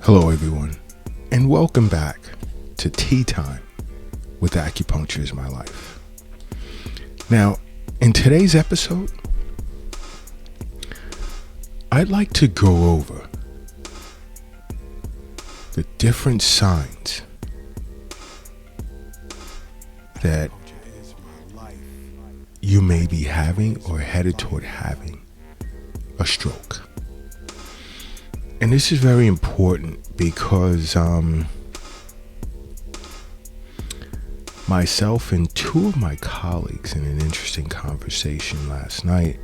Hello everyone, and welcome back to Tea Time with Acupuncture is My Life. Now, in today's episode, I'd like to go over the different signs that you may be having or headed toward having a stroke. And this is very important because myself and two of my colleagues in an interesting conversation last night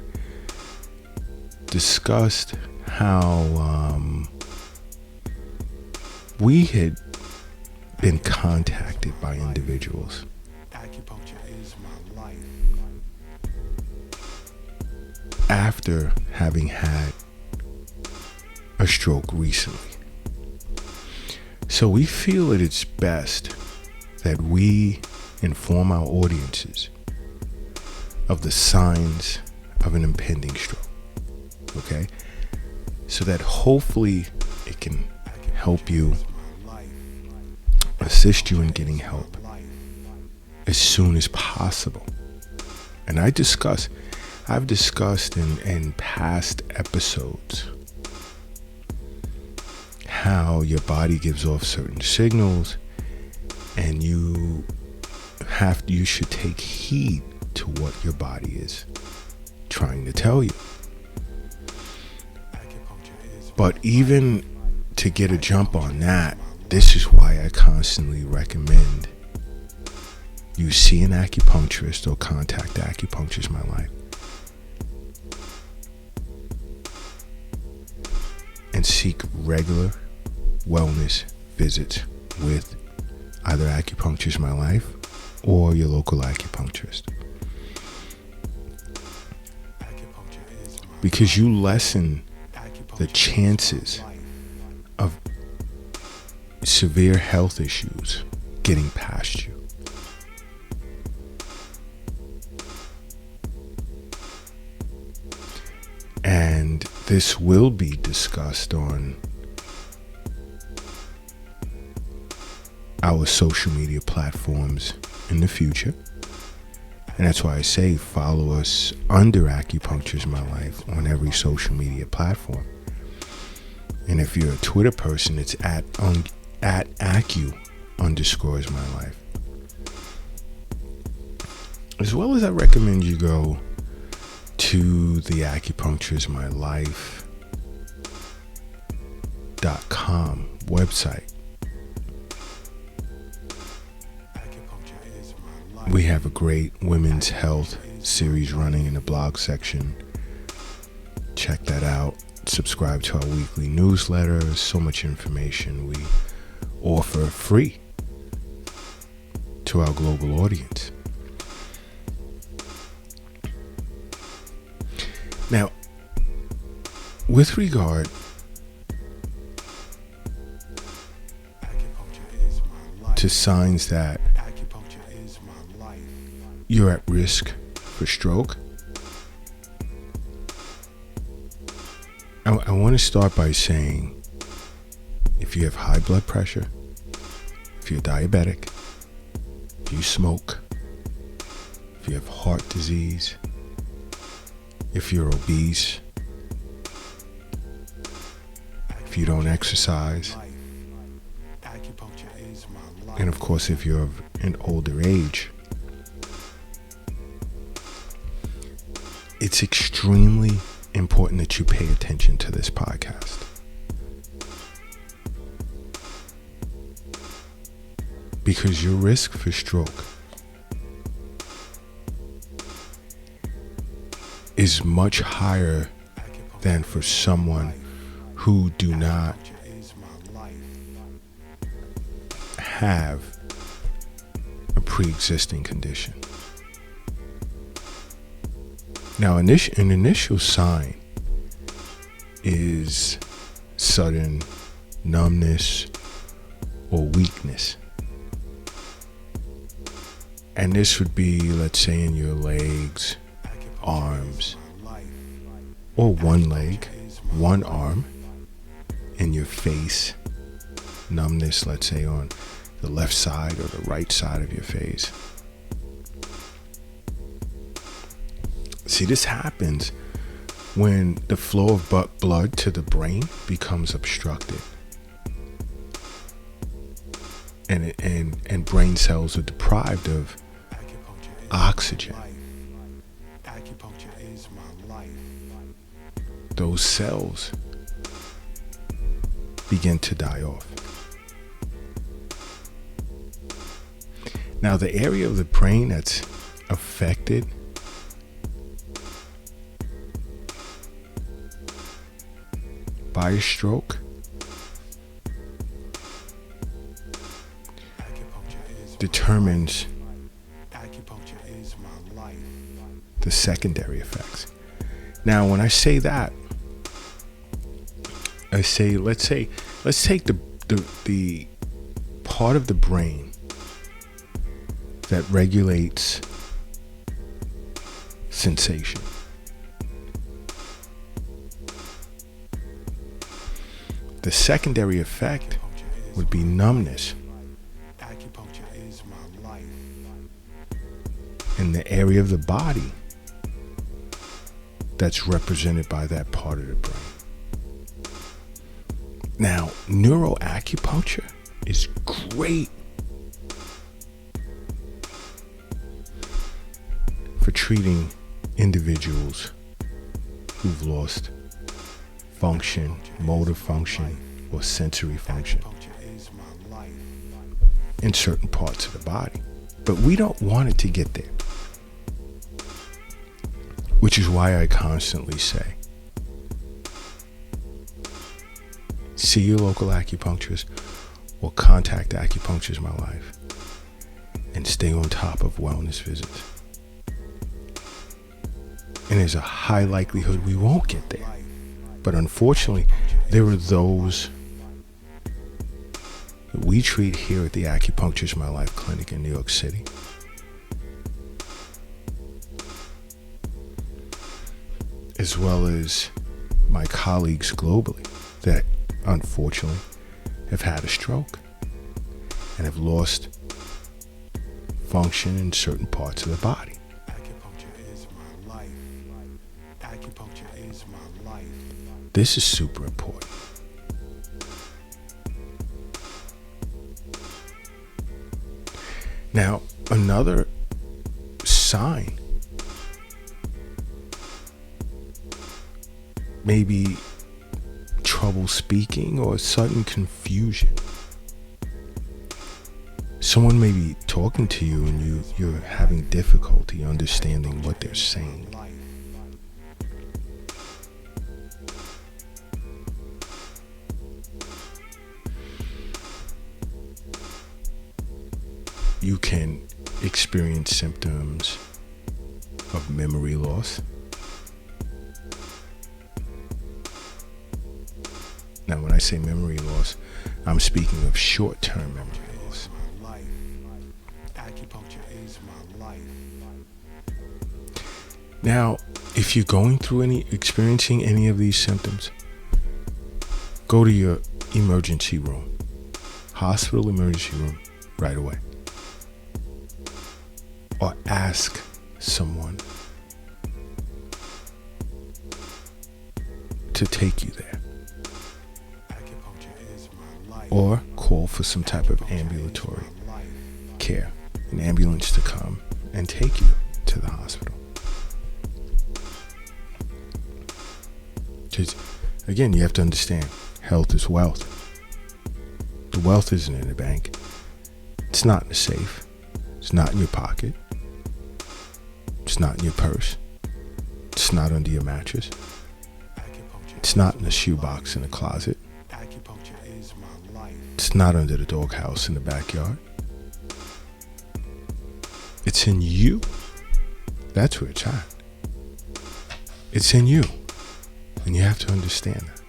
discussed how we had been contacted by individuals after having had a stroke recently. So we feel that it's best that we inform our audiences of the signs of an impending stroke, okay? So that hopefully it can help you, assist you in getting help as soon as possible. And I've discussed in past episodes how your body gives off certain signals, and you should take heed to what your body is trying to tell you. But even to get a jump on that, this is why I constantly recommend you see an acupuncturist or contact Acupuncture is My Life and seek regular wellness visits with either Acupuncture is My Life or your local acupuncturist, because you lessen the chances of severe health issues getting past you. And this will be discussed on our social media platforms in the future. And that's why I say follow us under Acupuncture is My Life on every social media platform. And if you're a Twitter person, it's at Acu_is_My_life. As well as I recommend you go to the Acupuncture is My Life.com website. We have a great women's health series running in the blog section. Check that out. Subscribe to our weekly newsletter. There's so much information we offer free to our global audience. Now, with regard to signs that you're at risk for stroke, I want to start by saying, if you have high blood pressure, if you're diabetic, if you smoke, if you have heart disease, if you're obese, if you don't exercise, and of course if you're of an older age, it's extremely important that you pay attention to this podcast, because your risk for stroke is much higher than for someone who do not have a pre-existing condition. Now, an initial sign is sudden numbness or weakness. And this would be, let's say, in your legs, arms, or one leg, one arm, in your face, numbness, let's say on the left side or the right side of your face. See, this happens when the flow of blood to the brain becomes obstructed, and brain cells are deprived of oxygen. Acupuncture is my life. Those cells begin to die off. Now, the area of the brain that's affected by a stroke determines the secondary effects. Now, when I say that, I say, let's take the part of the brain that regulates sensation. The secondary effect would be numbness in the area of the body that's represented by that part of the brain. Now, neuroacupuncture is great for treating individuals who've lost function, motor function, or sensory function in certain parts of the body. But we don't want it to get there, which is why I constantly say, see your local acupuncturist or contact Acupuncture is My Life and stay on top of wellness visits. And there's a high likelihood we won't get there. But unfortunately, there are those that we treat here at the Acupuncture is My Life clinic in New York City. As well as my colleagues globally that unfortunately have had a stroke and have lost function in certain parts of the body. Acupuncture is my life. Acupuncture is my life. This is super important. Now, another sign, maybe trouble speaking or sudden confusion. Someone may be talking to you and you're having difficulty understanding what they're saying. You can experience symptoms of memory loss. Now, when I say memory loss, I'm speaking of short-term memory loss. Acupuncture is my life. Now, if you're going through experiencing any of these symptoms, go to your emergency room, hospital emergency room, right away. Or ask someone to take you there. Or call for some type of ambulatory care, an ambulance to come and take you to the hospital. Because, again, you have to understand, health is wealth. The wealth isn't in the bank. It's not in the safe. It's not in your pocket. It's not in your purse. It's not under your mattress. It's not in the shoebox in the closet. It's not under the doghouse in the backyard. It's in you. That's where it's at. It's in you. And you have to understand that.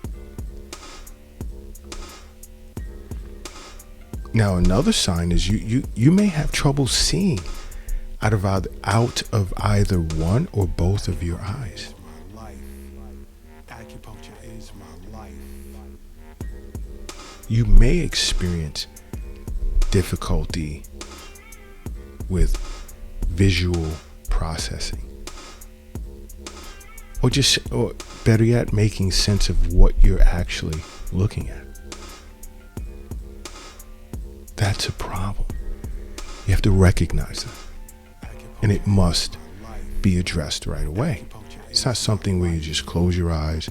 Now, another sign is you may have trouble seeing out of either one or both of your eyes. you may experience difficulty with visual processing, or better yet, making sense of what you're actually looking at. That's a problem. You have to recognize that, and it must be addressed right away. It's not something where you just close your eyes,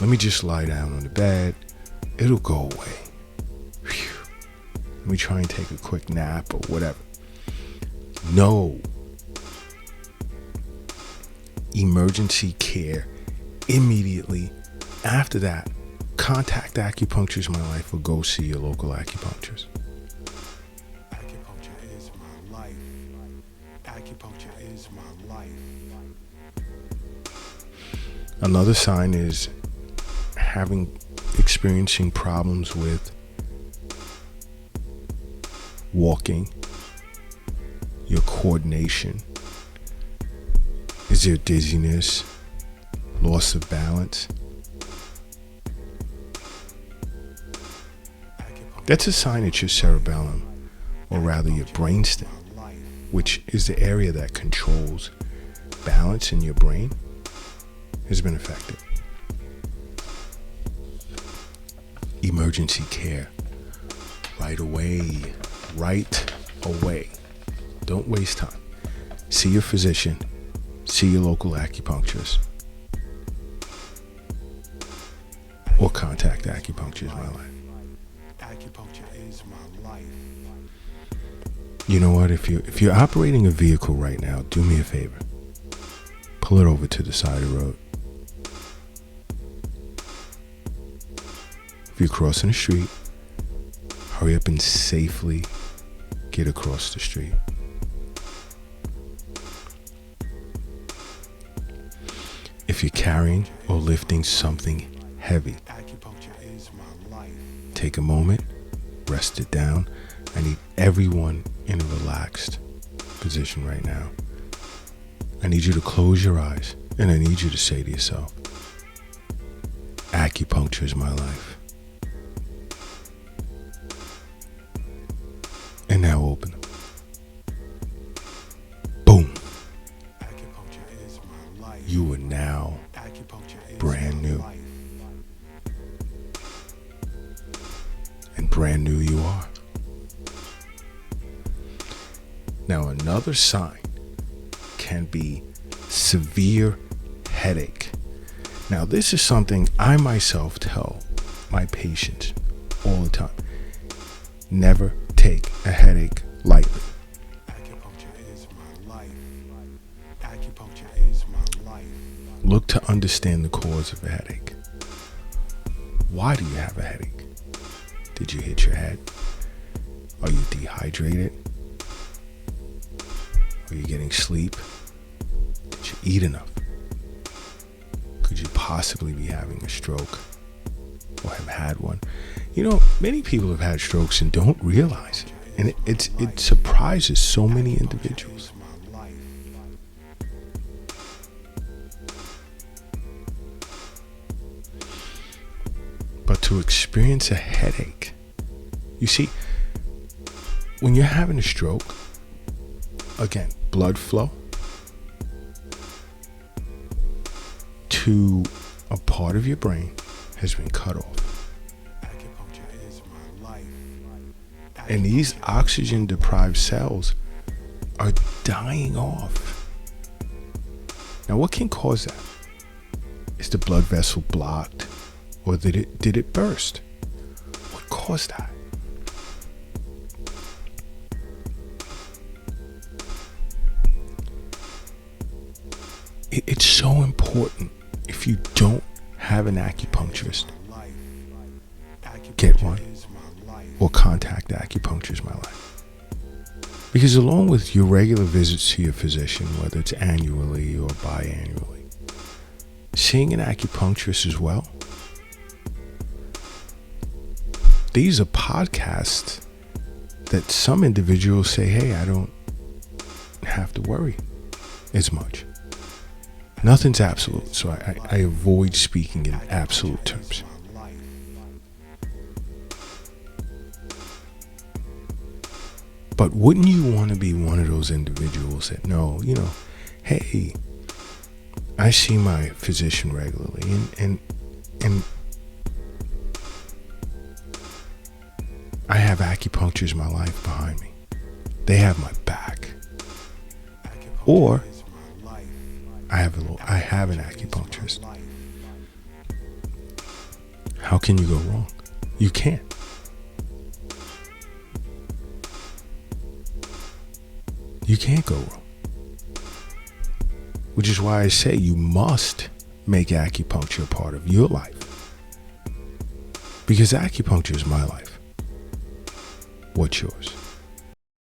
let me just lie down on the bed, it'll go away. Whew. Let me try and take a quick nap or whatever. No. Emergency care immediately after that. Contact Acupuncture is My Life or go see your local acupuncturist. Acupuncture is my life. Acupuncture is my life. Another sign is experiencing problems with walking, your coordination. Is there dizziness, loss of balance? That's a sign that your cerebellum, or rather your brainstem, which is the area that controls balance in your brain, has been affected. Emergency care. Right away. Don't waste time. See your physician. See your local acupuncturist. Or contact Acupuncture is My Life. Acupuncture is my life. You know what? If you're operating a vehicle right now, do me a favor. Pull it over to the side of the road. If you're crossing the street, hurry up and safely get across the street. If you're carrying or lifting something heavy, Acupuncture is my life. take a moment, rest it down. I need everyone in a relaxed position right now. I need you to close your eyes, and I need you to say to yourself, Acupuncture is my life. And now open them. Boom. Acupuncture is my life. You are now Acupuncture is brand my new. life. And brand new you are. Now another sign can be severe headache. Now this is something I myself tell my patients all the time. Never take a headache lightly. Acupuncture is my life. Acupuncture is my life. Look to understand the cause of a headache. Why do you have a headache? Did you hit your head? Are you dehydrated? Are you getting sleep? Did you eat enough? Could you possibly be having a stroke or have had one? You know, many people have had strokes and don't realize it. And it surprises so many individuals. My life. But to experience a headache, you see, when you're having a stroke, again, blood flow to a part of your brain has been cut off. Acupuncture is my life. And these oxygen deprived cells are dying off. Now, what can cause that? Is the blood vessel blocked, or did it burst? What caused that? It's so important. If you don't have an acupuncturist, get one or contact Acupuncture is My Life. Because along with your regular visits to your physician, whether it's annually or biannually, seeing an acupuncturist as well. These are podcasts that some individuals say, hey, I don't have to worry as much. Nothing's absolute, so I avoid speaking in absolute terms. But wouldn't you want to be one of those individuals that know, hey, I see my physician regularly, and I have acupuncture as my life behind me. They have my back. Or I have an acupuncturist. How can you go wrong? You can't. You can't go wrong. Which is why I say you must make acupuncture a part of your life. Because acupuncture is my life. What's yours?